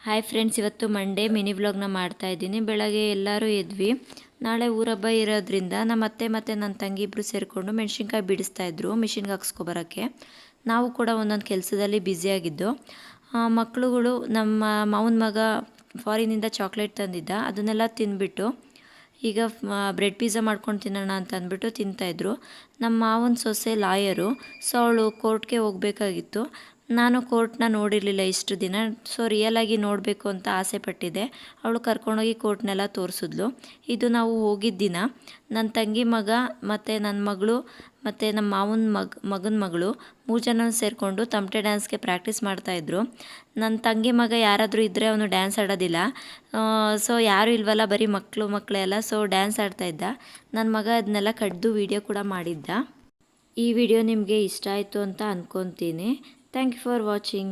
Hi friends, ಇವತ್ತು Monday mini ವ್ಲಾಗ್ನ ಮಾಡ್ತಾ ಇದ್ದೀನಿ. ಬೆಳಗ್ಗೆ ಎಲ್ಲರೂ ಎದ್ವಿ. ನಾಳೆ ಊರಬ್ಬ ಇರೋದ್ರಿಂದ ನಮ್ಮ ಅತ್ತೆ ಮತ್ತು ನನ್ನ ತಂಗಿ ಇಬ್ಬರು ಸೇರಿಕೊಂಡು ಮೆಣಸಿನ್ಕಾಯಿ ಬಿಡಿಸ್ತಾಯಿದ್ರು ಮಿಷಿನ್ಗೆ ಹಾಕ್ಸ್ಕೊಬರೋಕ್ಕೆ. ನಾವು ಕೂಡ ಒಂದೊಂದು ಕೆಲಸದಲ್ಲಿ ಬ್ಯುಸಿಯಾಗಿದ್ದು. ಮಕ್ಕಳುಗಳು ನಮ್ಮ ಮಾವನ ಮಗ ಫಾರಿನಿಂದ ಚಾಕ್ಲೇಟ್ ತಂದಿದ್ದ, ಅದನ್ನೆಲ್ಲ ತಿಂದ್ಬಿಟ್ಟು ಈಗ ಬ್ರೆಡ್ ಪಿಜ್ಜಾ ಮಾಡ್ಕೊಂಡು ತಿನ್ನೋಣ ಅಂತ ಅಂದ್ಬಿಟ್ಟು ತಿಂತಾಯಿದ್ರು. ನಮ್ಮ ಮಾವನ ಸೊಸೆ ಲಾಯರು, ಸೊ ಅವಳು ಕೋರ್ಟ್ಗೆ ಹೋಗಬೇಕಾಗಿತ್ತು. ನಾನು ಕೋರ್ಟ್ನ ನೋಡಿರಲಿಲ್ಲ ಇಷ್ಟು ದಿನ, ಸೊ ರಿಯಲಾಗಿ ನೋಡಬೇಕು ಅಂತ ಆಸೆ ಪಟ್ಟಿದ್ದೆ. ಅವಳು ಕರ್ಕೊಂಡೋಗಿ ಕೋರ್ಟ್ನೆಲ್ಲ ತೋರಿಸಿದ್ಲು. ಇದು ನಾವು ಹೋಗಿದ್ದ ದಿನ ನನ್ನ ತಂಗಿ ಮಗ ಮತ್ತು ನನ್ನ ಮಗಳು ಮತ್ತು ನಮ್ಮ ಮಾವನ ಮಗನ ಮಗಳು 3 ಜನ ಸೇರಿಕೊಂಡು ತಮಟೆ ಡ್ಯಾನ್ಸ್ಗೆ ಪ್ರಾಕ್ಟೀಸ್ ಮಾಡ್ತಾಯಿದ್ರು. ನನ್ನ ತಂಗಿ ಮಗ ಯಾರಾದರೂ ಇದ್ದರೆ ಅವನು ಡ್ಯಾನ್ಸ್ ಆಡೋದಿಲ್ಲ. ಸೊ ಯಾರೂ ಇಲ್ವಲ್ಲ, ಬರೀ ಮಕ್ಕಳೇ ಎಲ್ಲ. ಸೊ ಡ್ಯಾನ್ಸ್ ಆಡ್ತಾಯಿದ್ದ. ನನ್ನ ಮಗ ಅದನ್ನೆಲ್ಲ ಕಡ್ದು ವಿಡಿಯೋ ಕೂಡ ಮಾಡಿದ್ದ. ಈ ವಿಡಿಯೋ ನಿಮಗೆ ಇಷ್ಟ ಆಯಿತು ಅಂತ ಅಂದ್ಕೊತೀನಿ. Thank you for watching.